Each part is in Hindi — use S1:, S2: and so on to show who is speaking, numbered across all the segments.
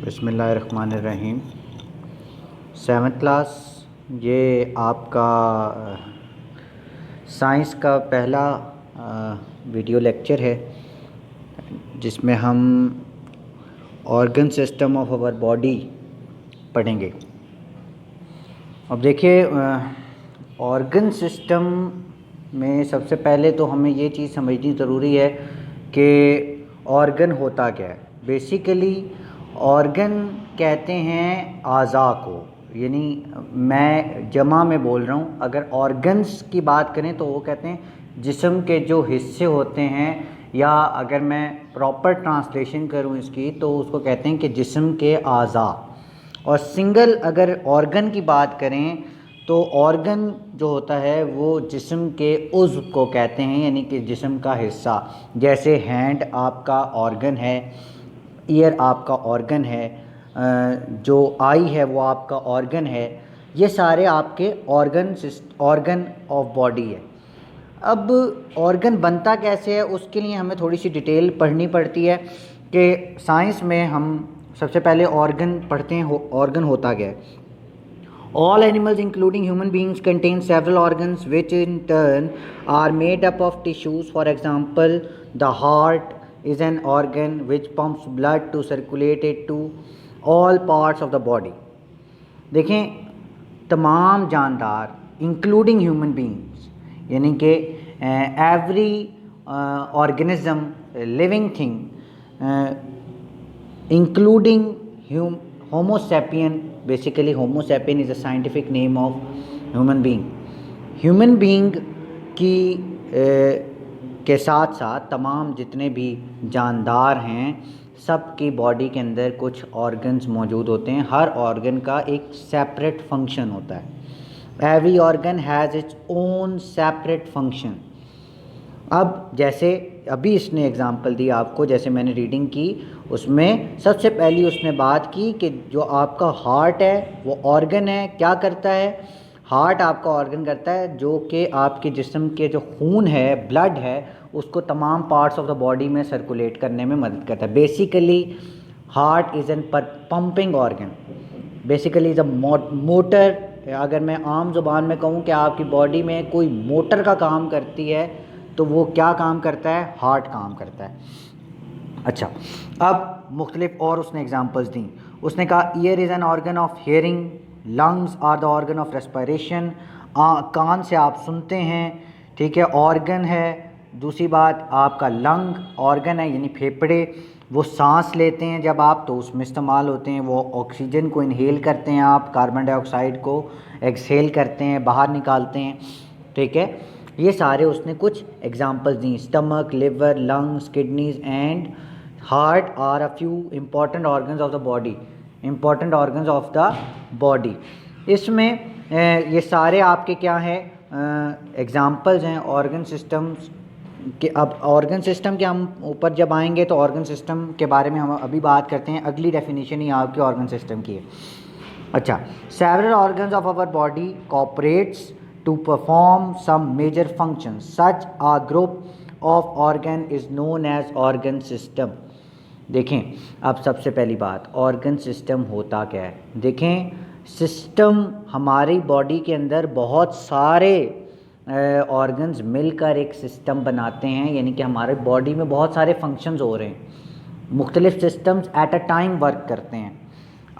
S1: बिस्मिल्लाहिर्रहमानिर्रहीम। 7th क्लास, ये आपका साइंस का पहला वीडियो लेक्चर है जिसमें हम organ system of our body पढ़ेंगे। अब देखिए, ऑर्गन सिस्टम में सबसे पहले तो हमें ये चीज़ समझनी ज़रूरी है कि ऑर्गन होता क्या है। बेसिकली ऑर्गन कहते हैं आज़ा को, यानी मैं जमा में बोल रहा हूँ। अगर ऑर्गन्स की बात करें तो वो कहते हैं जिस्म के जो हिस्से होते हैं, या अगर मैं प्रॉपर ट्रांसलेशन करूँ इसकी तो उसको कहते हैं कि जिस्म के आज़ा। और सिंगल अगर ऑर्गन की बात करें तो ऑर्गन जो होता है वो जिस्म के उज़्व को कहते हैं, यानी कि जिस्म का हिस्सा। जैसे हैंड आपका ऑर्गन है, ईयर आपका ऑर्गन है, जो आई है वो आपका ऑर्गन है। ये सारे आपके ऑर्गन ऑफ बॉडी है। अब ऑर्गन बनता कैसे है उसके लिए हमें थोड़ी सी डिटेल पढ़नी पड़ती है कि साइंस में हम सबसे पहले ऑर्गन पढ़ते हैं। ऑर्गन होता क्या है। All animals including human beings contain several organs which in turn are made up of tissues. For example, the heart is an organ which pumps blood to circulate it to all parts of the body. देखें, तमाम जानदार इंक्लूडिंग ह्यूमन बींग्स, यानी कि every organism living thing including Homo sapien. Basically Homo sapien is a scientific name of human being. Human being की के साथ साथ तमाम जितने भी जानदार हैं सब की बॉडी के अंदर कुछ ऑर्गन्स मौजूद होते हैं। हर ऑर्गन का एक सेपरेट फंक्शन होता है। Every organ has its own separate function. अब जैसे अभी इसने एग्ज़ाम्पल दी आपको, जैसे मैंने रीडिंग की उसमें सबसे पहली उसने बात की कि जो आपका हार्ट है वो ऑर्गन है। क्या करता है हार्ट? आपका ऑर्गन करता है जो कि आपके जिस्म के जो खून है, ब्लड है, उसको तमाम पार्ट्स ऑफ द बॉडी में सर्कुलेट करने में मदद करता है। Basically heart is an pumping organ. Basically is a motor. अगर मैं आम ज़ुबान में कहूँ कि आपकी बॉडी में कोई मोटर का काम करती है तो वो क्या काम करता है? हार्ट काम करता है। अच्छा, अब मुख्तलिफ और उसने एग्जांपल्स दी। उसने कहा ear is an organ of hearing, lungs are the organ of respiration. कान से आप सुनते हैं, ठीक है, ऑर्गन है। दूसरी बात, आपका लंग ऑर्गन है, यानी फेफड़े, वो सांस लेते हैं जब आप तो उसमें इस्तेमाल होते हैं। वो ऑक्सीजन को इनहेल करते हैं, आप कार्बन डाइऑक्साइड को एक्सहेल करते हैं, बाहर निकालते हैं, ठीक है। ये सारे उसने कुछ एग्जांपल्स दी। Stomach, liver, lungs, kidneys and heart are a few important organs of the body. Important organs of the body, इसमें ये सारे आपके क्या हैं? एग्जांपल्स हैं ऑर्गन सिस्टम्स के। अब ऑर्गन सिस्टम के हम ऊपर जब आएंगे तो ऑर्गन सिस्टम के बारे में हम अभी बात करते हैं। अगली डेफिनेशन ही आपके ऑर्गन सिस्टम की है। अच्छा, several organs of our body cooperates to perform some major functions. Such a group of organ is known as organ system. देखें, अब सबसे पहली बात, ऑर्गन सिस्टम होता क्या है। देखें, सिस्टम हमारी बॉडी के अंदर बहुत सारे ऑर्गन्स मिलकर एक सिस्टम बनाते हैं, यानी कि हमारे बॉडी में बहुत सारे फंक्शंस हो रहे हैं। मुख्तलिफ systems at a time work करते हैं।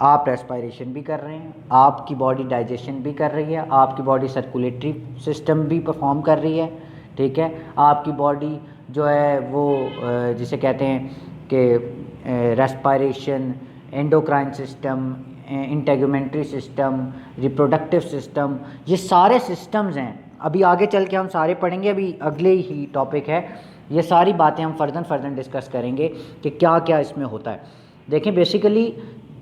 S1: आप रेस्पिरेशन भी कर रहे हैं, आपकी बॉडी डाइजेशन भी कर रही है, आपकी बॉडी सर्कुलेटरी सिस्टम भी परफॉर्म कर रही है, ठीक है। आपकी बॉडी जो है वो जिसे कहते हैं कि respiration, endocrine system, integumentary system, reproductive system, ये सारे सिस्टम्स हैं। अभी आगे चल के हम सारे पढ़ेंगे, अभी अगले ही टॉपिक है। ये सारी बातें हम फर्दर डिस्कस करेंगे कि क्या क्या इसमें होता है। देखें, बेसिकली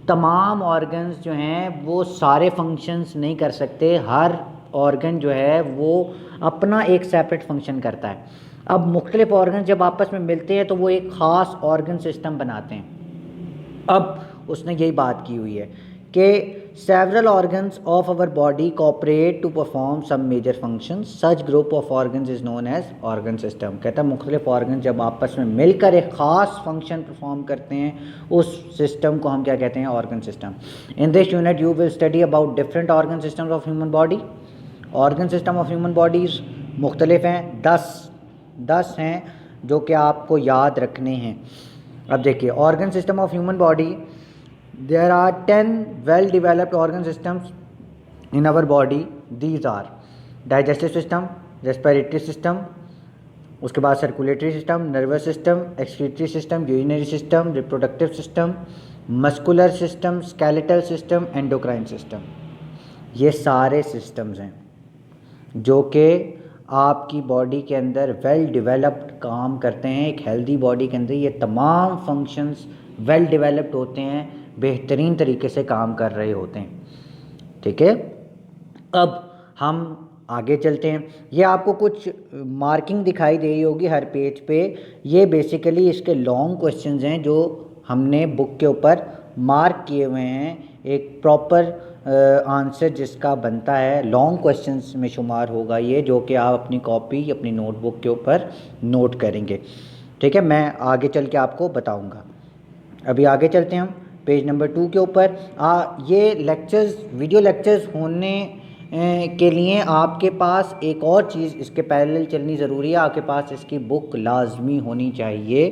S1: तमाम ऑर्गन्स जो हैं वो सारे फंक्शंस नहीं कर सकते। हर ऑर्गन जो है वो अपना एक सेपरेट फंक्शन करता है। अब मुख्तलिफ ऑर्गन जब आपस में मिलते हैं तो वो एक ख़ास ऑर्गन सिस्टम बनाते हैं। अब उसने यही बात की हुई है कि several organs of our body cooperate to perform some major functions. Such group of organs is known as organ system. कहता है मुख्तलिफ ऑर्गन जब आपस में मिलकर एक ख़ास फंक्शन परफॉर्म करते हैं उस सिस्टम को हम क्या कहते हैं, organ system. In this unit you will study about different organ systems of human body. Organ system of human bodies मुख्तलिफ हैं, 10 हैं जो कि आपको याद रखने हैं. अब देखिए organ system of human body, there are 10 well developed organ systems in our body. These are digestive system, respiratory system, उसके बाद circulatory system, nervous system, excretory system, urinary system, reproductive system, muscular system, skeletal system, endocrine system. ये सारे systems हैं जो कि आपकी बॉडी के अंदर वेल डिवेलप्ड काम करते हैं. एक हेल्दी बॉडी के अंदर ये तमाम फंक्शंस वेल डिवेलप्ड होते हैं, बेहतरीन तरीके से काम कर रहे होते हैं. ठीक है, अब हम आगे चलते हैं. ये आपको कुछ मार्किंग दिखाई दे रही होगी हर पेज पे. ये बेसिकली इसके लॉन्ग क्वेश्चंस हैं जो हमने बुक के ऊपर मार्क किए हुए हैं. एक प्रॉपर आंसर जिसका बनता है लॉन्ग क्वेश्चंस में शुमार होगा ये, जो कि आप अपनी कॉपी अपनी नोटबुक के ऊपर नोट करेंगे. ठीक है, मैं आगे चल के आपको बताऊँगा. अभी आगे चलते हैं हम पेज नंबर 2 के ऊपर. ये लेक्चर्स वीडियो लेक्चर्स होने के लिए आपके पास एक और चीज़ इसके पैरेलल चलनी ज़रूरी है. आपके पास इसकी बुक लाजमी होनी चाहिए.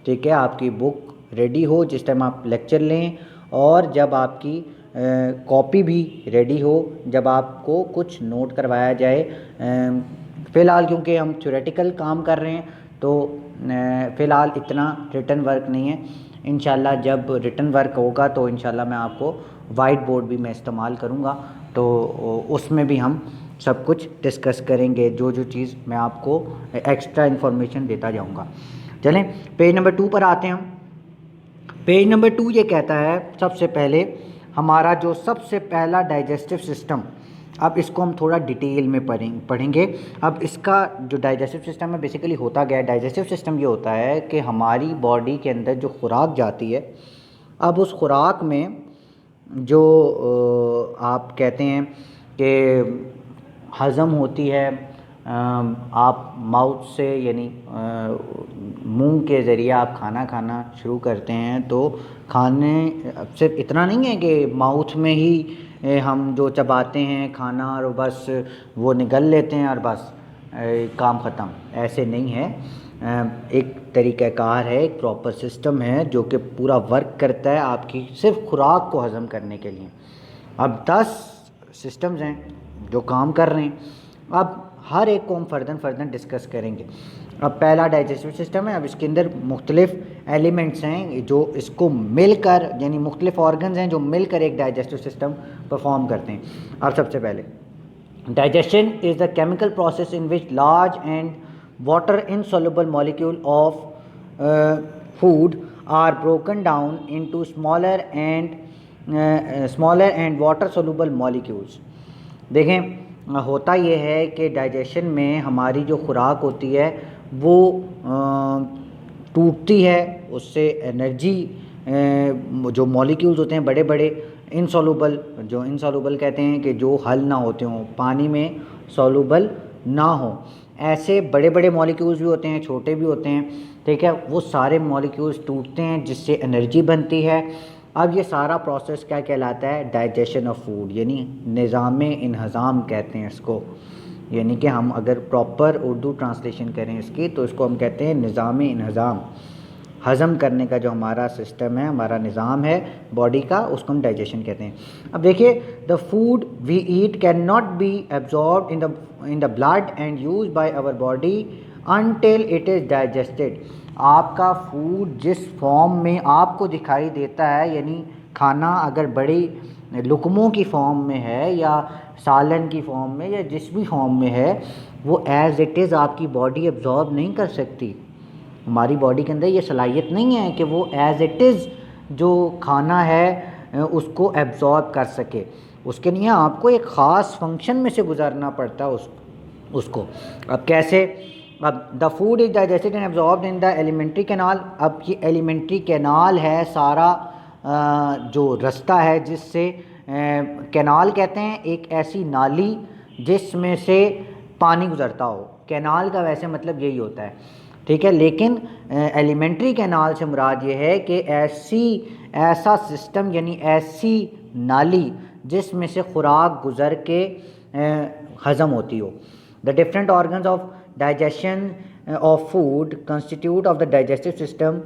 S1: ठीक है, आपकी बुक रेडी हो जिस टाइम आप लेक्चर लें, और जब आपकी कॉपी भी रेडी हो जब आपको कुछ नोट करवाया जाए. फ़िलहाल क्योंकि हम थ्योरेटिकल काम कर रहे हैं तो फ़िलहाल इतना रिटन वर्क नहीं है. इंशाल्लाह जब रिटन वर्क होगा तो इंशाल्लाह मैं आपको वाइट बोर्ड भी मैं इस्तेमाल करूँगा, तो उसमें भी हम सब कुछ डिस्कस करेंगे. जो चीज़ मैं आपको एक्स्ट्रा इन्फॉर्मेशन देता जाऊँगा. चलें पेज नंबर 2 पर आते हैं हम. पेज नंबर 2 ये कहता है सबसे पहले हमारा जो सबसे पहला डाइजेस्टिव सिस्टम, अब इसको हम थोड़ा डिटेल में पढ़ेंगे. अब इसका जो डाइजेस्टिव सिस्टम है बेसिकली होता क्या है. डाइजेस्टिव सिस्टम ये होता है कि हमारी बॉडी के अंदर जो खुराक जाती है, अब उस खुराक में जो आप कहते हैं कि हज़म होती है, आप माउथ से यानी मुंह के ज़रिए आप खाना खाना शुरू करते हैं. तो खाने सिर्फ इतना नहीं है कि माउथ में ही हम जो चबाते हैं खाना और बस वो निगल लेते हैं और बस काम ख़त्म, ऐसे नहीं है. एक तरीक़ाकार है, एक प्रॉपर सिस्टम है जो कि पूरा वर्क करता है आपकी सिर्फ खुराक को हज़म करने के लिए. अब 10 सिस्टम्स हैं जो काम कर रहे हैं. अब हर एक को हम फ़र्दन डिस्कस करेंगे. अब पहला डाइजेस्टिव सिस्टम है. अब इसके अंदर मुख्तलिफ़ एलिमेंट्स हैं जो इसको मिलकर यानी मुख्तलिफ़ ऑर्गन्स हैं जो मिलकर एक डाइजेस्टिव सिस्टम परफॉर्म करते हैं. अब सबसे पहले digestion is the chemical process in which large and water insoluble molecule of food are broken down into smaller and water soluble molecules. देखें होता ये है कि डाइजेशन में हमारी जो खुराक होती है वो टूटती है, उससे एनर्जी जो मॉलिक्यूल्स होते हैं बड़े बड़े इनसॉल्युबल कहते हैं कि जो हल ना होते हों, पानी में सॉल्युबल ना हो, ऐसे बड़े बड़े मॉलिक्यूल्स भी होते हैं, छोटे भी होते हैं. ठीक है, वो सारे मॉलिक्यूल्स टूटते हैं जिससे एनर्जी बनती है. अब ये सारा प्रोसेस क्या कहलाता है, डाइजेशन ऑफ फूड, यानी निज़ामे इंहज़ाम कहते हैं इसको. यानी कि हम अगर प्रॉपर उर्दू ट्रांसलेशन करें इसकी तो इसको हम कहते हैं निज़ामे इंहज़ाम. हज़म करने का जो हमारा सिस्टम है, हमारा निज़ाम है बॉडी का, उसको हम डाइजेशन कहते हैं. अब देखिए the food we eat can not be absorb in the blood and use by our body until it is digested. आपका फूड जिस फॉर्म में आपको दिखाई देता है, यानी खाना अगर बड़ी लुकमों की फॉर्म में है या सालन की फॉर्म में या जिस भी फॉर्म में है, वो एज़ इट इज़ आपकी बॉडी एब्जॉर्ब नहीं कर सकती. हमारी बॉडी के अंदर ये सलाहियत नहीं है कि वो एज़ इट इज़ जो खाना है उसको एब्जॉर्ब कर सके. उसके लिए आपको एक ख़ास फंक्शन में से गुजरना पड़ता है उसको. अब कैसे, अब the food is digested and absorbed in the alimentary canal. अब ये एलिमेंट्री कैनाल है सारा जो रास्ता है जिससे कैनाल कहते हैं एक ऐसी नाली जिसमें से पानी गुजरता हो। कैनाल का वैसे मतलब यही होता है, ठीक है। लेकिन एलिमेंट्री कैनाल से मुराद ये है कि ऐसा सिस्टम यानी ऐसी नाली जिसमें से खुराक गुज़र के हज़म होती हो। The different organs of digestion of food constitute of the digestive system.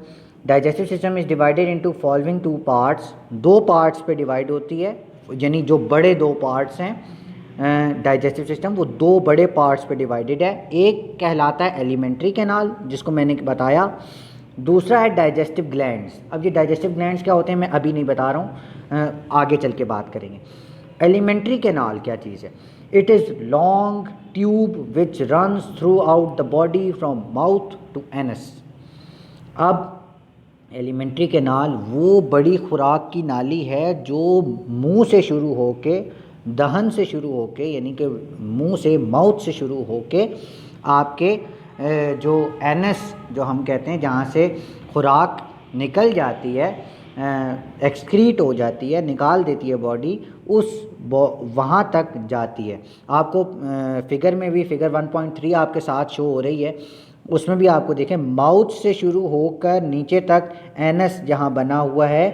S1: Digestive system is divided into following 2 parts. 2 parts पे डिवाइड होती है, यानी जो बड़े 2 पार्ट्स हैं डाइजेस्टिव सिस्टम, वो 2 बड़े पार्ट्स पे डिवाइडेड है। एक कहलाता है एलिमेंट्री कैनाल जिसको मैंने बताया, दूसरा है डाइजेस्टिव ग्लैंड्स। अब ये डाइजेस्टिव ग्लैंड्स क्या होते हैं मैं अभी नहीं बता रहा हूँ, आगे चल के बात करेंगे। एलिमेंट्री कैनाल क्या चीज़ है? It is long tube which runs through out the body from mouth to anus. अब एलिमेंट्री कैनाल वो बड़ी खुराक की नाली है जो मुंह से शुरू होके, दहन से शुरू होके, यानी कि मुंह से, माउथ से शुरू होके आपके जो एनस जो हम कहते हैं, जहाँ से खुराक निकल जाती है, एक्सक्रीट हो जाती है, निकाल देती है बॉडी, वहाँ तक जाती है। आपको फिगर में भी, फिगर 1.3 आपके साथ शो हो रही है, उसमें भी आपको देखें माउथ से शुरू होकर नीचे तक एनस जहाँ बना हुआ है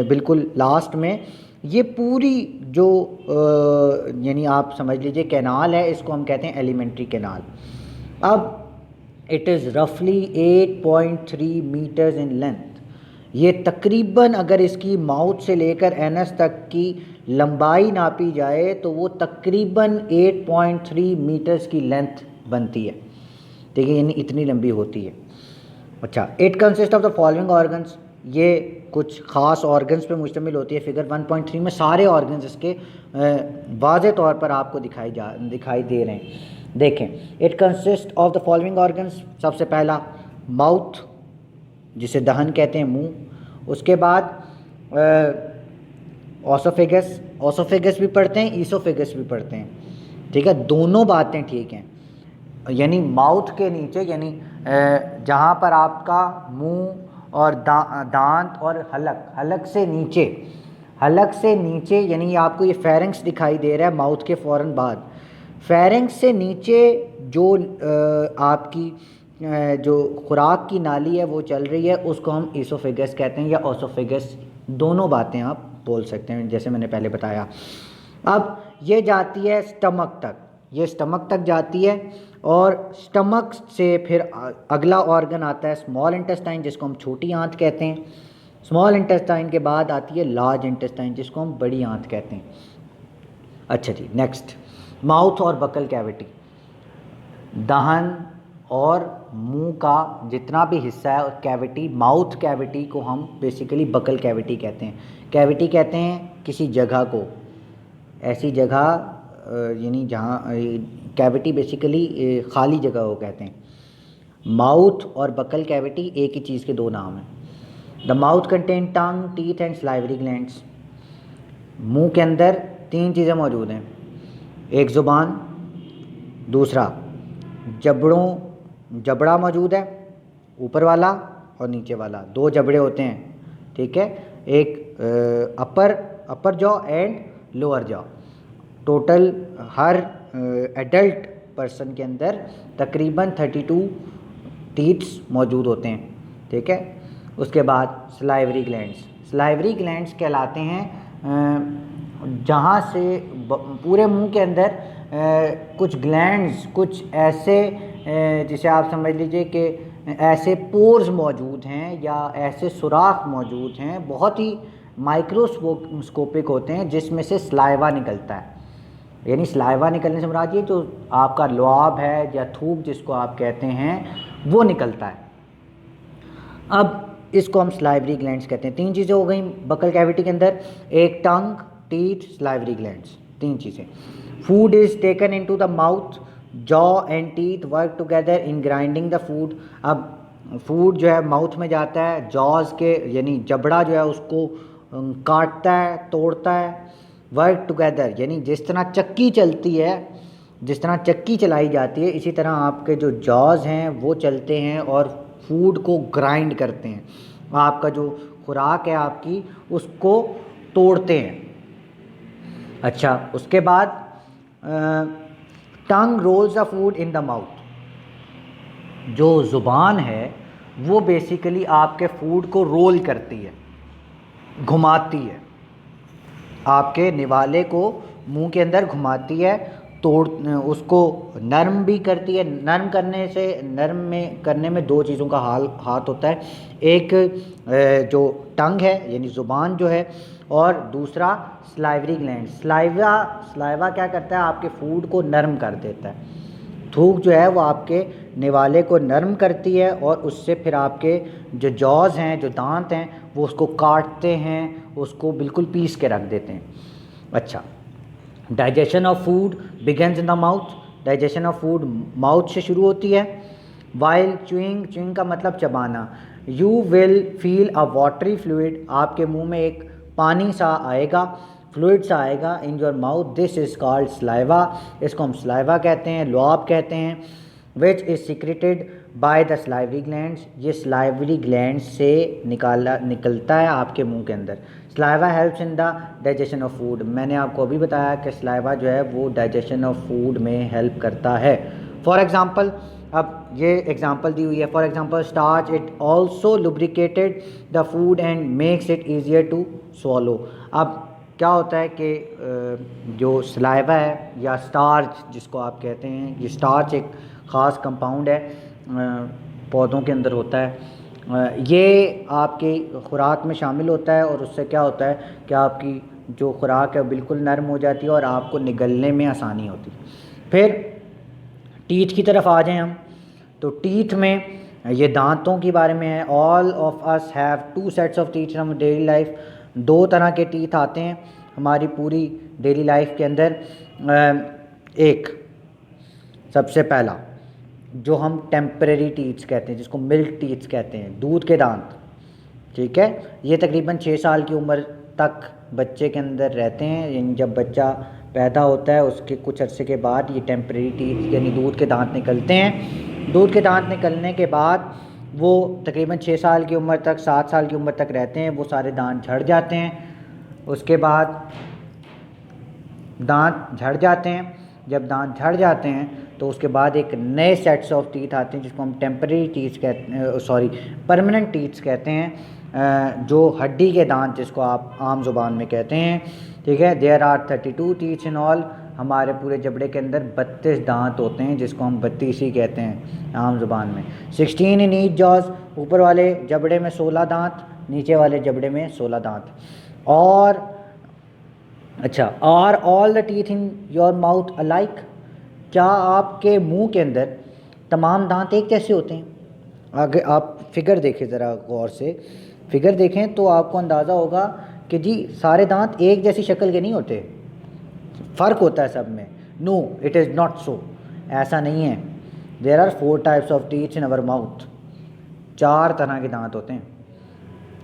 S1: बिल्कुल लास्ट में, ये पूरी जो यानी आप समझ लीजिए कैनाल है, इसको हम कहते हैं एलिमेंट्री कैनाल। अब इट इज़ रफली 8.3 मीटर्स इन लेंथ। ये तकरीबन अगर इसकी माउथ से लेकर एनस तक की लंबाई नापी जाए तो वो तकरीबन 8.3 मीटर्स की लेंथ बनती है, ठीक है, यानी इतनी लंबी होती है। अच्छा, it consist of the following organs. ये कुछ ख़ास ऑर्गन्स पे मुश्तमिल होती है। फिगर 1.3 में सारे ऑर्गन्स इसके वाज़े तौर पर आपको दिखाई दे रहे हैं। देखें, it consist of the following organs. सबसे पहला माउथ, जिसे दहन कहते हैं, मुंह। उसके बाद ओसोफेगस, ओसोफेगस भी पढ़ते हैं, ईसोफेगस भी पढ़ते हैं, ठीक है, दोनों बातें ठीक हैं। यानी माउथ के नीचे, यानी जहाँ पर आपका मुंह और दांत और हलक से नीचे यानी आपको ये फेरिंक्स दिखाई दे रहा है माउथ के फ़ौरन बाद। फेरिंक्स से नीचे जो आपकी जो खुराक की नाली है वो चल रही है, उसको हम ईसोफेगस कहते हैं या ओसोफेगस, दोनों बातें आप बोल सकते हैं जैसे मैंने पहले बताया। अब ये जाती है स्टमक तक, ये स्टमक तक जाती है और स्टमक से फिर अगला ऑर्गन आता है स्मॉल इंटेस्टाइन, जिसको हम छोटी आंत कहते हैं। स्मॉल इंटेस्टाइन के बाद आती है लार्ज इंटेस्टाइन, जिसको हम बड़ी आंत कहते हैं। अच्छा जी, नेक्स्ट, माउथ और बकल कैविटी। दहन और मुंह का जितना भी हिस्सा है कैविटी, माउथ कैविटी को हम बेसिकली बकल कैविटी कहते हैं। कैविटी कहते हैं किसी जगह को, ऐसी जगह यानी जहाँ कैविटी बेसिकली खाली जगह को कहते हैं। माउथ और बकल कैविटी एक ही चीज़ के दो नाम हैं। The mouth contain tongue, teeth and salivary glands. मुंह के अंदर 3 चीज़ें मौजूद हैं, एक ज़ुबान, दूसरा जबड़ा मौजूद है, ऊपर वाला और नीचे वाला, 2 जबड़े होते हैं, ठीक है, एक अपर jaw and lower jaw. Total her adult person के अंदर तकरीबन 32 टीथ्स मौजूद होते हैं, ठीक है। उसके बाद स्लाइवरी ग्लैंड्स। स्लाइवरी ग्लैंड्स कहलाते हैं जहाँ से पूरे मुंह के अंदर कुछ ग्लैंड्स, कुछ ऐसे जिसे आप समझ लीजिए कि ऐसे पोर्स मौजूद हैं या ऐसे सुराख मौजूद हैं, बहुत ही माइक्रोस्कोपिक होते हैं, जिसमें से स्लाइवा निकलता है। यानी स्लाइवा निकलने से मुराद ये जो आपका लुआब है या थूक जिसको आप कहते हैं वो निकलता है। अब इसको हम स्लाइवरी ग्लैंड्स कहते हैं। 3 चीज़ें हो गई बकल कैविटी के अंदर, एक टंग, टीथ, स्लाइवरी ग्लैंड्स, 3 चीज़ें। Food is taken into the mouth, jaw and teeth work together in grinding the food. अब फूड जो है माउथ में जाता है, जॉज के यानी जबड़ा जो है उसको काटता है, तोड़ता है। वर्क टुगेदर यानी जिस तरह चक्की चलती है, जिस तरह चक्की चलाई जाती है, इसी तरह आपके जो जॉज हैं वो चलते हैं और फूड को ग्राइंड करते हैं। आपका जो खुराक है आपकी उसको तोड़ते हैं। अच्छा, उसके बाद tongue rolls the food in the mouth. जो ज़ुबान है वो बेसिकली आपके फूड को रोल करती है, घुमाती है, आपके निवाले को मुंह के अंदर घुमाती है, तोड़ उसको नरम भी करती है। नरम करने में दो चीज़ों का हाथ होता है। एक जो टंग है यानी ज़ुबान जो है, और दूसरा स्लाइवरी ग्लैंड। स्लाइवा क्या करता है, आपके फूड को नरम कर देता है। थूक जो है वो आपके निवाले को नरम करती है और उससे फिर आपके जो जॉज़ हैं, जो दांत हैं, वो उसको काटते हैं, उसको बिल्कुल पीस के रख देते हैं। अच्छा, digestion of food begins in the mouth. Digestion of food mouth से शुरू होती है। वाइल च्यूइंग का मतलब चबाना। You will feel a watery fluid, आपके मुंह में एक पानी सा आएगा, फ्लूइड सा आएगा इन your mouth. This is called saliva. इसको हम स्लाइवा कहते हैं, लुआब कहते हैं। Which is secreted by the salivary glands, ये स्लाइवरी ग्लैंड से निकलता है आपके मुंह के अंदर। Saliva helps in the digestion of food. मैंने आपको अभी बताया कि स्लाइवा जो है वो डाइजेशन ऑफ फूड में हेल्प करता है। फॉर एग्ज़ाम्पल, अब ये एग्जांपल दी हुई है। For example, starch it also lubricated the food and makes it easier to swallow. अब क्या होता है कि जो सलाइवा है या स्टार्च जिसको आप कहते हैं, ये स्टार्च एक ख़ास कंपाउंड है, पौधों के अंदर होता है। ये आपकी खुराक में शामिल होता है और उससे क्या होता है कि आपकी जो खुराक है बिल्कुल नरम हो जाती है और आपको निगलने में आसानी होती है। फिर टीथ की तरफ आ जाएं हम, तो टीथ में ये दांतों के बारे में है। All of us have two sets of teeth in daily life. दो तरह के टीथ आते हैं हमारी पूरी डेली लाइफ के अंदर। एक सबसे पहला जो हम टेम्परेरी टीथ्स कहते हैं, जिसको मिल्क टीथ्स कहते हैं, दूध के दांत, ठीक है। ये तकरीबन 6 साल की उम्र तक बच्चे के अंदर रहते हैं, यानी जब बच्चा पैदा होता है उसके कुछ अरसे के बाद ये टेम्परेरी टीथ यानी दूध के दांत निकलते हैं। दूध के दांत निकलने के बाद वो तकरीबन 6 साल की उम्र तक, 7 साल की उम्र तक रहते हैं। वो सारे दांत झड़ जाते हैं। उसके बाद दांत झड़ जाते हैं। जब दांत झड़ जाते हैं तो उसके बाद एक नए सेट्स ऑफ टीथ आते हैं जिसको हम टेम्परेरी टीथ परमानेंट टीथ्स कहते हैं, जो हड्डी के दांत जिसको आप आम ज़ुबान में कहते हैं, ठीक है। There are 32 teeths in all. हमारे पूरे जबड़े के अंदर 32 दांत होते हैं जिसको हम 32 ही कहते हैं आम ज़ुबान में। 16 इन ईच जॉज, ऊपर वाले जबड़े में 16 दांत, नीचे वाले जबड़े में 16 दांत। और अच्छा, are all the teeth in your mouth alike, क्या आपके मुंह के अंदर तमाम दांत एक जैसे होते हैं? आगे आप फिगर देखें, ज़रा गौर से फिगर देखें तो आपको अंदाज़ा होगा कि जी सारे दांत एक जैसी शक्ल के नहीं होते, फ़र्क होता है सब में। No, it is not so, ऐसा नहीं है। There are 4 types of teeth in our mouth. 4 तरह के दांत होते हैं।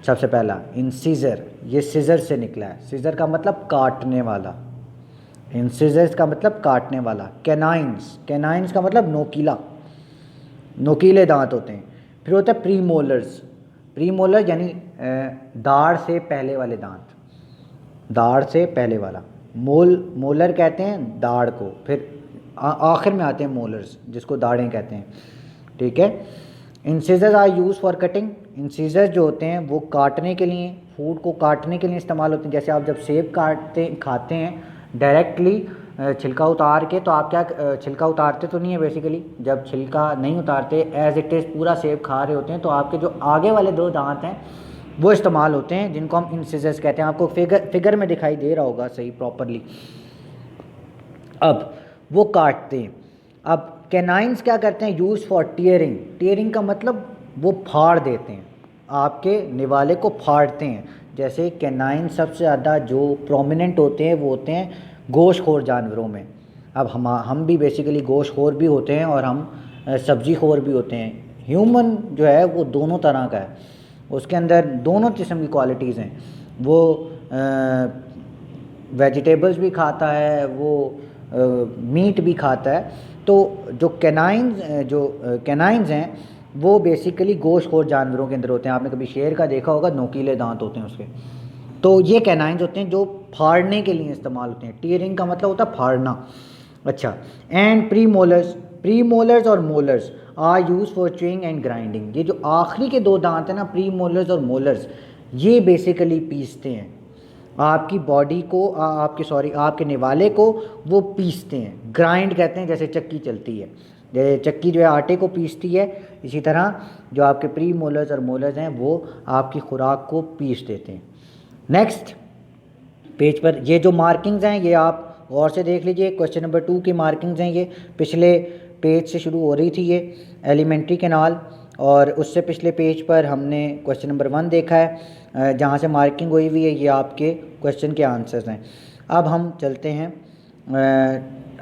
S1: सबसे पहला इंसीजर, ये सीजर से निकला है। सीजर का मतलब काटने वाला, इंसीजर्स का मतलब काटने वाला। कैनाइन्स, कैनाइन्स का मतलब नोकीला, नोकीले दांत होते हैं। फिर होता है प्रीमोलर्स, प्रीमोलर यानी दाढ़ से पहले वाले दांत, दाढ़ से पहले वाला। मोलर कहते हैं दाढ़ को, फिर आखिर में आते हैं मोलर्स जिसको दाढ़ें कहते हैं, ठीक है। Incisors are use for cutting, incisors जो होते हैं वो काटने के लिए, फूड को काटने के लिए इस्तेमाल होते हैं। जैसे आप जब सेब खाते हैं डायरेक्टली छिलका उतार के, तो आप क्या छिलका उतारते तो नहीं है बेसिकली। जब छिलका नहीं उतारते, एज इट इज़ पूरा सेब खा रहे होते हैं, तो आपके जो आगे वाले 2 दांत हैं वो इस्तेमाल होते हैं जिनको हम इंसीजर्स कहते हैं। आपको फिगर में दिखाई दे रहा होगा सही प्रॉपरली। अब वो काटते हैं। अब कैनाइन्स क्या करते हैं? Use for tearing. टीयरिंग का मतलब वो फाड़ देते हैं, आपके निवाले को फाड़ते हैं। जैसे कैनाइन सबसे ज़्यादा जो प्रोमिनेंट होते हैं वो होते हैं गोश्तखोर जानवरों में। अब हम भी बेसिकली गोश्तखोर भी होते हैं और हम सब्ज़ी खोर भी होते हैं। ह्यूमन जो है वो दोनों तरह का है, उसके अंदर दोनों किस्म की क्वालिटीज़ हैं। वो वेजिटेबल्स भी खाता है, वो मीट भी खाता है। तो जो कैनाइन्स हैं वो बेसिकली गोश्तखोर जानवरों के अंदर होते हैं। आपने कभी शेर का देखा होगा, नोकीले दांत होते हैं उसके। तो ये कैनाइन्स होते हैं जो फाड़ने के लिए इस्तेमाल होते हैं। टीयरिंग का मतलब होता है फाड़ना। अच्छा, एंड प्री मोलर्स और molars are use for chewing and grinding. ये जो आखिरी के दो दांत हैं ना, प्री मोलर्स और मोलर्स, ये बेसिकली पीसते हैं आपकी बॉडी को, आपके निवाले को वो पीसते हैं। ग्राइंड कहते हैं, जैसे चक्की चलती है, जैसे चक्की जो है आटे को पीसती है, इसी तरह जो आपके प्री मोलर्स और मोलर्स हैं वो आपकी खुराक को पीस देते हैं। नेक्स्ट पेज पर ये जो मार्किंग्स हैं ये आप गौर से देख लीजिए। क्वेश्चन नंबर 2 की मार्किंग्स हैं, ये पिछले पेज से शुरू हो रही थी, ये एलिमेंट्री कैनाल, और उससे पिछले पेज पर हमने क्वेश्चन नंबर 1 देखा है, जहाँ से मार्किंग हुई हुई है ये आपके क्वेश्चन के आंसर्स हैं। अब हम चलते हैं,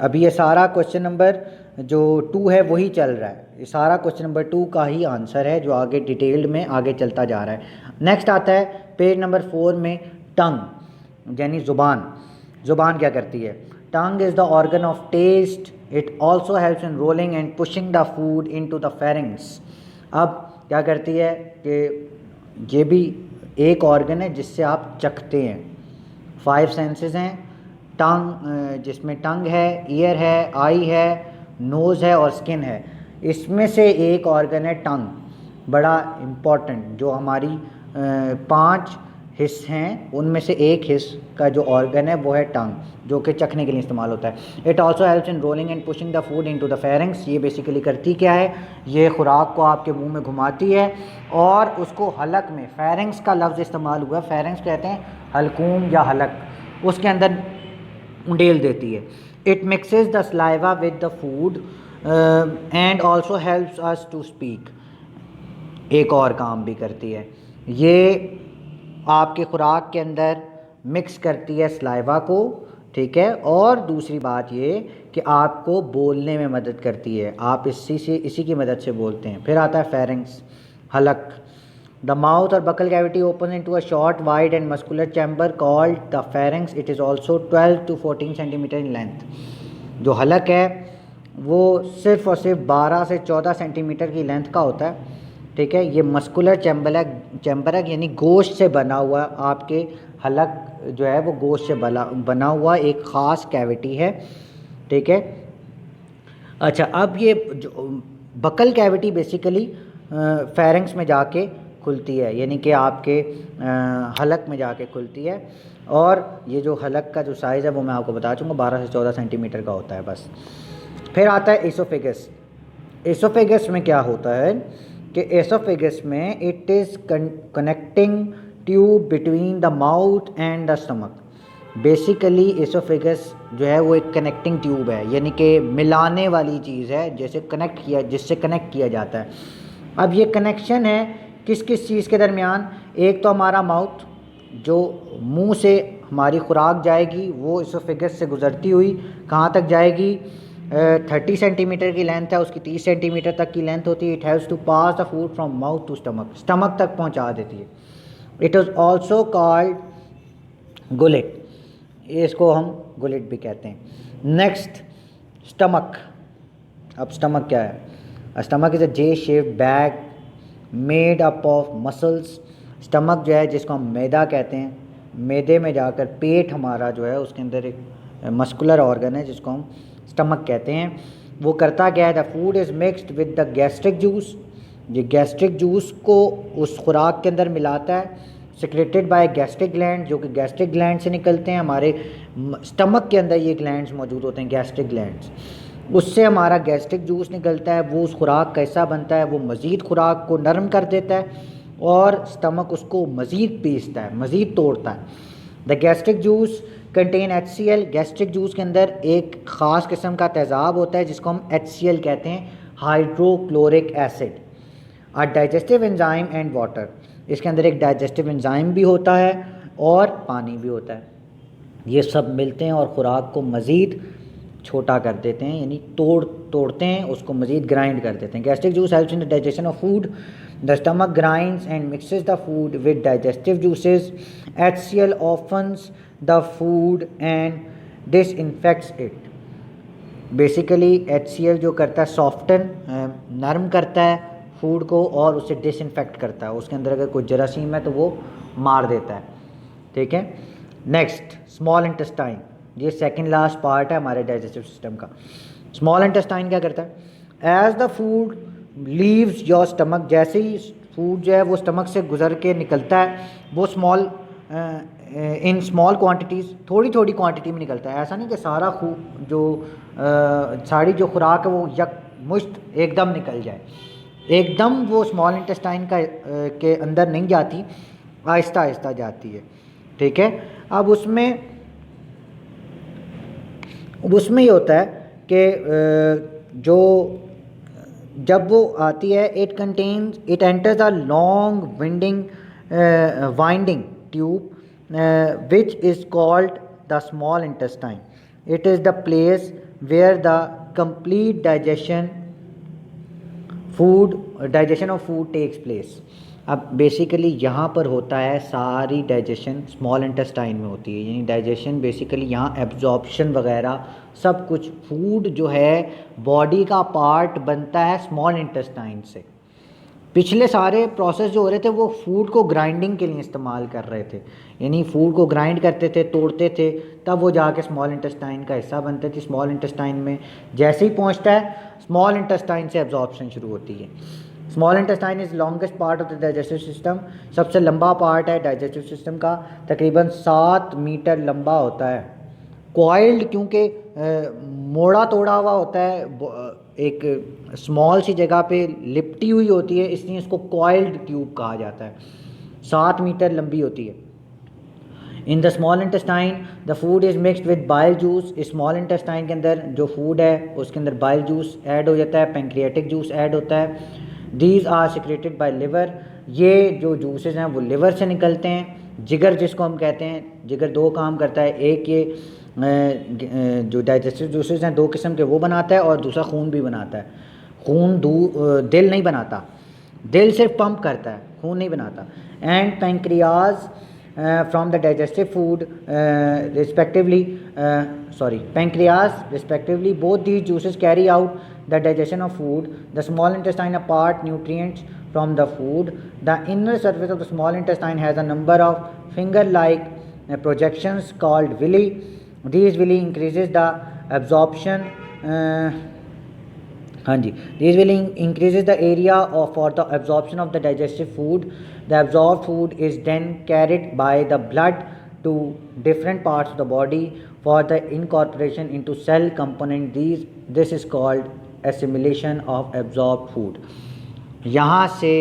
S1: अभी ये सारा क्वेश्चन नंबर जो 2 है वही चल रहा है, ये सारा क्वेश्चन नंबर 2 का ही आंसर है जो आगे डिटेल्ड में आगे चलता जा रहा है। नेक्स्ट आता है पेज नंबर 4 में टंग, यानी ज़ुबान क्या करती है। Tongue is the organ of taste, it also helps in rolling and pushing the food into the pharynx. अब क्या करती है कि ये भी एक ऑर्गन है जिससे आप चखते हैं। 5 सेंसेस हैं, टंग जिसमें टंग है, ईयर है, आई है, नोज़ है और स्किन है। इसमें से एक ऑर्गन है टंग, बड़ा इम्पॉर्टेंट, जो हमारी 5 हिस्स हैं उनमें से एक हिस्स का जो ऑर्गन है वो है टंग, जो कि चखने के लिए इस्तेमाल होता है। It also helps in rolling and pushing the food into the pharynx. ये बेसिकली करती क्या है, ये खुराक को आपके मुंह में घुमाती है और उसको हलक में, फेरिंग्स का लफ्ज़ इस्तेमाल हुआ, फेरिंग्स कहते हैं हलकूम या हलक, उसके अंदर उंडेल देती है। It mixes the saliva with the food and also helps us to speak. एक और काम भी करती है, ये आपके खुराक के अंदर मिक्स करती है सलाइवा को, ठीक है, और दूसरी बात ये कि आपको बोलने में मदद करती है, आप इसी की मदद से बोलते हैं। फिर आता है फेरिंग्स, हलक। द माउथ और buccal cavity open into a short wide and muscular chamber called the pharynx. It is also 12 to 14 centimetre in length. जो हलक है वो सिर्फ और सिर्फ 12 से 14 सेंटीमीटर की लेंथ का होता है, ठीक है। ये मस्कुलर चैम्बर है, यानी गोश्त से बना हुआ, आपके हलक जो है वो गोश्त से बना हुआ एक ख़ास कैविटी है, ठीक है। अच्छा, अब ये जो बकल कैविटी बेसिकली फेरिंग्स में जाके खुलती है, यानी कि आपके हलक में जाके खुलती है, और ये जो हलक का जो साइज़ है वो मैं आपको बता चूँगा 12 से 14 सेंटीमीटर का होता है बस। फिर आता है एसोफेगस। एसोफेगस में क्या होता है कि एसोफेगस में it is connecting tube between the mouth and the stomach. Basically oesophagus जो है वो एक कनेक्टिंग ट्यूब है, यानी कि मिलाने वाली चीज़ है, जिससे कनेक्ट किया जाता है। अब ये कनेक्शन है किस किस चीज़ के दरमियान। एक तो हमारा माउथ, जो मुंह से हमारी खुराक जाएगी वो एसोफेगस से गुज़रती हुई कहाँ तक जाएगी, 30 सेंटीमीटर की लेंथ है, उसकी 30 सेंटीमीटर तक की लेंथ होती है। It has to pass the food from mouth to stomach तक पहुंचा देती है। It is also called gullet, इसको हम गुलेट भी कहते हैं। Next stomach. अब स्टमक क्या है, stomach is a J shaped bag made up of muscles. Stomach जो है जिसको हम मैदा कहते हैं, मैदे में जाकर पेट हमारा जो है उसके अंदर एक मस्कुलर ऑर्गन है जिसको हम स्टमक कहते हैं। वो करता क्या है, the food is mixed with the gastric juice. ये गैस्ट्रिक जूस को उस खुराक के अंदर मिलाता है, सिक्रेटेड बाय गैस्ट्रिक ग्लैंड, जो कि गैस्ट्रिक ग्लैंड से निकलते हैं। हमारे स्टमक के अंदर ये ग्लैंड्स मौजूद होते हैं, गैस्ट्रिक ग्लैंड्स, उससे हमारा गैस्ट्रिक जूस निकलता है। वो उस खुराक का हिस्सा बनता है, वो मज़ीद खुराक को नरम कर देता है और स्टमक उसको मज़ीद पीसता है, मज़ीद तोड़ता है। The gastric juice contain HCl। Gastric juice के अंदर एक ख़ास किस्म का तेज़ाब होता है जिसको हम HCl कहते हैं, hydrochloric acid. A digestive enzyme and water. इसके अंदर एक डाइजेस्टिव एंजाइम भी होता है और पानी भी होता है। ये सब मिलते हैं और ख़ुराक को मज़ीद छोटा कर देते हैं, यानी तोड़ते हैं, उसको मज़ीद ग्राइंड कर देते हैं। Gastric juice helps in the digestion of food. The stomach grinds and mixes the food with digestive juices. HCl softens the food and disinfects it. Basically HCl जो करता है सॉफ्टन, नरम करता है फूड को और उसे डिसइंफेक्ट करता है, उसके अंदर अगर कोई जरासीम है तो वो मार देता है, ठीक है। नेक्स्ट स्मॉल इंटेस्टाइन, ये सेकंड लास्ट पार्ट है हमारे डाइजेस्टिव सिस्टम का। स्मॉल इंटेस्टाइन क्या करता है, as the food leaves your stomach, जैसे ही फूड जो है वो स्टमक से गुजर के निकलता है, वो स्मॉल इन स्मॉल क्वांटिटीज़, थोड़ी थोड़ी क्वांटिटी में निकलता है। ऐसा नहीं कि सारा सारी जो खुराक है वो यकमुश्त एकदम निकल जाए, एकदम वो स्मॉल इंटेस्टाइन का के अंदर नहीं जाती, आहिस्ता आहिस्ता जाती है, ठीक है। अब उसमें ये होता है कि जो जब वो आती है, it enters a long winding tube which is called the small intestine. It is the place where the complete digestion of food takes place. अब बेसिकली यहाँ पर होता है सारी डाइजेशन स्मॉल इंटेस्टाइन में होती है, यानी डाइजेशन बेसिकली यहाँ एब्जॉर्प्शन वगैरह सब कुछ, फूड जो है बॉडी का पार्ट बनता है स्मॉल इंटेस्टाइन से। पिछले सारे प्रोसेस जो हो रहे थे वो फूड को ग्राइंडिंग के लिए इस्तेमाल कर रहे थे, यानी फूड को ग्राइंड करते थे, तोड़ते थे, तब वो जाके स्मॉल इंटेस्टाइन का हिस्सा बनते थे। स्मॉल इंटेस्टाइन में जैसे ही पहुंचता है, स्मॉल इंटेस्टाइन से एब्जॉर्प्शन शुरू होती है। Small intestine is longest part of the digestive system, सबसे लंबा पार्ट है डाइजेस्टिव सिस्टम का, तकरीबन 7 मीटर लंबा होता है। कॉइल्ड, क्योंकि मोड़ा तोड़ा हुआ होता है, एक स्मॉल सी जगह पे लिपटी हुई होती है, इसलिए इसको कॉइल्ड ट्यूब कहा जाता है। 7 मीटर लंबी होती है। In the small intestine the food is mixed with bile juice. इस स्मॉल इंटेस्टाइन के अंदर जो फूड है उसके अंदर बाइल जूस ऐड हो जाता है, पेंक्रियाटिक जूस ऐड होता है। These are secreted by liver, ये जो जूसेस हैं वो लिवर से निकलते हैं। जिगर जिसको हम कहते हैं, जिगर 2 काम करता है, एक ये जो डाइजेस्टिव जूसेस हैं 2 किस्म के वो बनाता है, और दूसरा खून भी बनाता है। खून दिल नहीं बनाता, दिल सिर्फ पंप करता है, खून नहीं बनाता। And pancreas from the digestive food pancreas respectively, both these juices carry out the digestion of food. The small intestine impart nutrients from the food. The inner surface of the small intestine has a number of finger-like projections called villi. These villi increases the absorption These will increases the area for the absorption of the digestive food. The absorbed food is then carried by the blood to different parts of the body for the incorporation into cell component. This is called assimilation of absorbed food. यहाँ से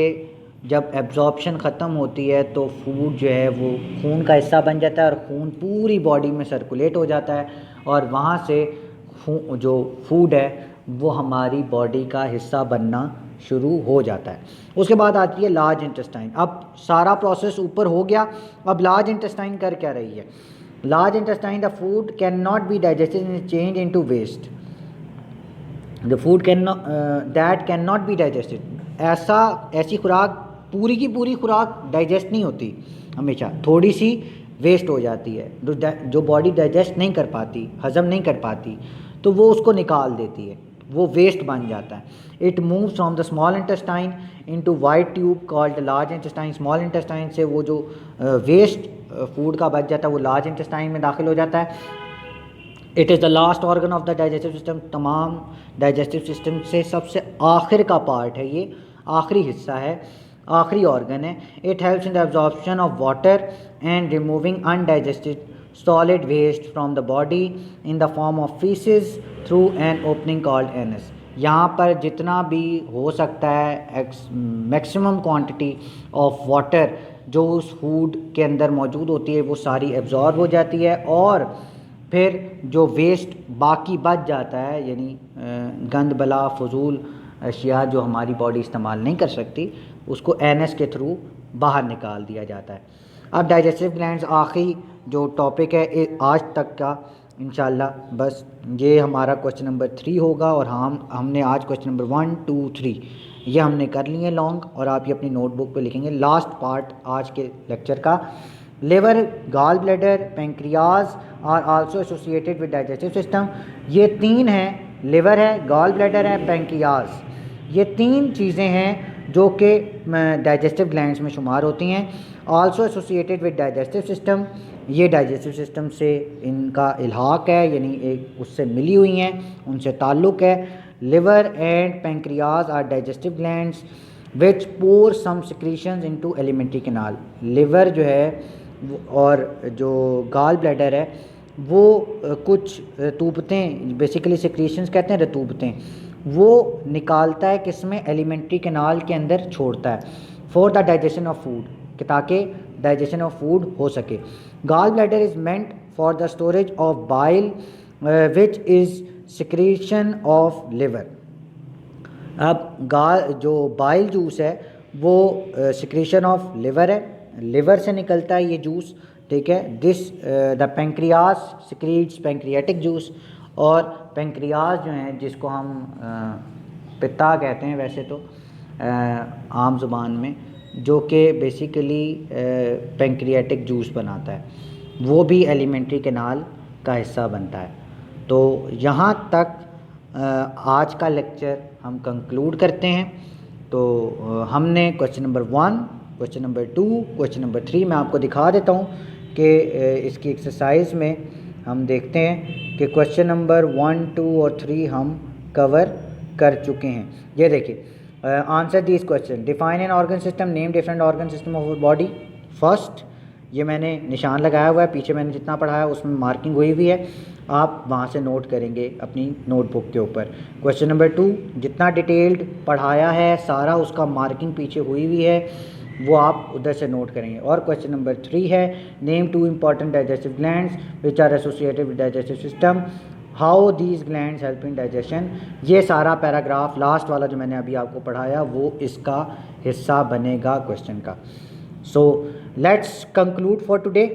S1: जब एब्जॉर्प्शन ख़त्म होती है तो फूड जो है वो खून का हिस्सा बन जाता है, और खून पूरी बॉडी में सर्कुलेट हो जाता है, और वहाँ से जो फूड है वो हमारी बॉडी का हिस्सा बनना शुरू हो जाता है। उसके बाद आती है लार्ज इंटेस्टाइन। अब सारा प्रोसेस ऊपर हो गया, अब लार्ज इंटेस्टाइन कर क्या रही है। Large intestine, the food can not be digested and change into waste. The food that can not be digested, ऐसी खुराक, पूरी की पूरी खुराक डाइजेस्ट नहीं होती, हमेशा थोड़ी सी वेस्ट हो जाती है, जो बॉडी डाइजेस्ट नहीं कर पाती, हज़म नहीं कर पाती, तो वो उसको निकाल देती है, वो वेस्ट बन जाता है। It moves from the small intestine into wide tube called large intestine. Small intestine से वो जो वेस्ट फूड का बच जाता है वो लार्ज इंटेस्टाइन में दाखिल हो जाता है। It is the last organ of the digestive system. तमाम डाइजेस्टिव सिस्टम से सबसे आखिर का पार्ट है, ये आखिरी हिस्सा है, आखिरी ऑर्गन है। It helps in the absorption of water and removing undigested solid waste from the body in the form of feces through an opening called anus. यहाँ पर जितना भी हो सकता है मैक्सिमम क्वांटिटी ऑफ वाटर जो उस फूड के अंदर मौजूद होती है वो सारी एब्जॉर्ब हो जाती है, और फिर जो वेस्ट बाकी बच जाता है, यानी गंद बला फजूल अशिया जो हमारी बॉडी इस्तेमाल नहीं कर सकती, उसको एनएस के थ्रू बाहर निकाल दिया जाता है। अब डाइजेस्टिव ग्लैंड्स आखिरी जो टॉपिक है आज तक का, इंशाल्लाह बस ये हमारा क्वेश्चन नंबर 3 होगा, और हमने आज क्वेश्चन नंबर 1, 2, 3 ये हमने कर लिए लॉन्ग, और आप ये अपनी नोटबुक पे लिखेंगे। लास्ट पार्ट आज के लेक्चर का, liver, gall bladder, pancreas are also associated with digestive system. ये 3 हैं, लिवर है, गॉल ब्लैडर है, पेंक्रियाज, ये 3 चीज़ें हैं जो कि डाइजेस्टिव ग्लैंड्स में शुमार होती हैं। Also associated with digestive system, ये डाइजेस्टिव सिस्टम से इनका इल्हाक है, यानी एक उससे मिली हुई हैं, उनसे ताल्लुक़ है। Liver and pancreas are digestive glands which pour some secretions into alimentary canal. Liver जो है और जो गाल ब्लैडर है वो कुछ रतूबतें, बेसिकली सिक्रीशंस कहते हैं रतूबतें, वो निकालता है किसमें, एलिमेंट्री कैनाल के अंदर छोड़ता है for the digestion of food, कि ताकि डाइजेशन ऑफ फूड हो सके। Gall bladder is meant for the storage of bile which is secretion of liver. अब जो बाइल जूस है वो सिक्रीशन ऑफ लिवर है, लिवर से निकलता है ये जूस, ठीक है। This the pancreas secretes pancreatic juice, और पेंक्रियाज जो हैं जिसको हम पित्ता कहते हैं वैसे तो आम ज़ुबान में, जो कि बेसिकली पेंक्रियाटिक जूस बनाता है, वो भी एलिमेंट्री कैनाल का हिस्सा बनता है। तो यहाँ तक आज का लेक्चर हम कंक्लूड करते हैं। तो हमने question number 1, question number 2, question number 3 मैं आपको दिखा देता हूँ कि इसकी एक्सरसाइज में हम देखते हैं कि क्वेश्चन नंबर 1, 2 और 3 हम कवर कर चुके हैं। ये देखिए, answer this question, define an organ system, name different organ system of body. First, ये मैंने निशान लगाया हुआ है, पीछे मैंने जितना पढ़ाया उसमें मार्किंग हुई हुई है, आप वहाँ से नोट करेंगे अपनी नोटबुक के ऊपर। क्वेश्चन नंबर 2, जितना डिटेल्ड पढ़ाया है सारा उसका मार्किंग पीछे हुई हुई है, वो आप उधर से नोट करेंगे। और क्वेश्चन नंबर 3 है, name 2 important digestive glands which are associated with digestive system, how these glands help in digestion. ये सारा पैराग्राफ लास्ट वाला जो मैंने अभी आपको पढ़ाया वो इसका हिस्सा बनेगा क्वेश्चन का। So let's conclude for today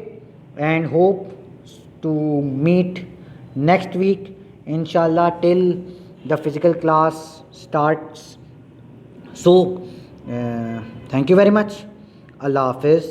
S1: and hope to meet next week inshallah till the physical class starts. So thank you very much. Allah Hafiz.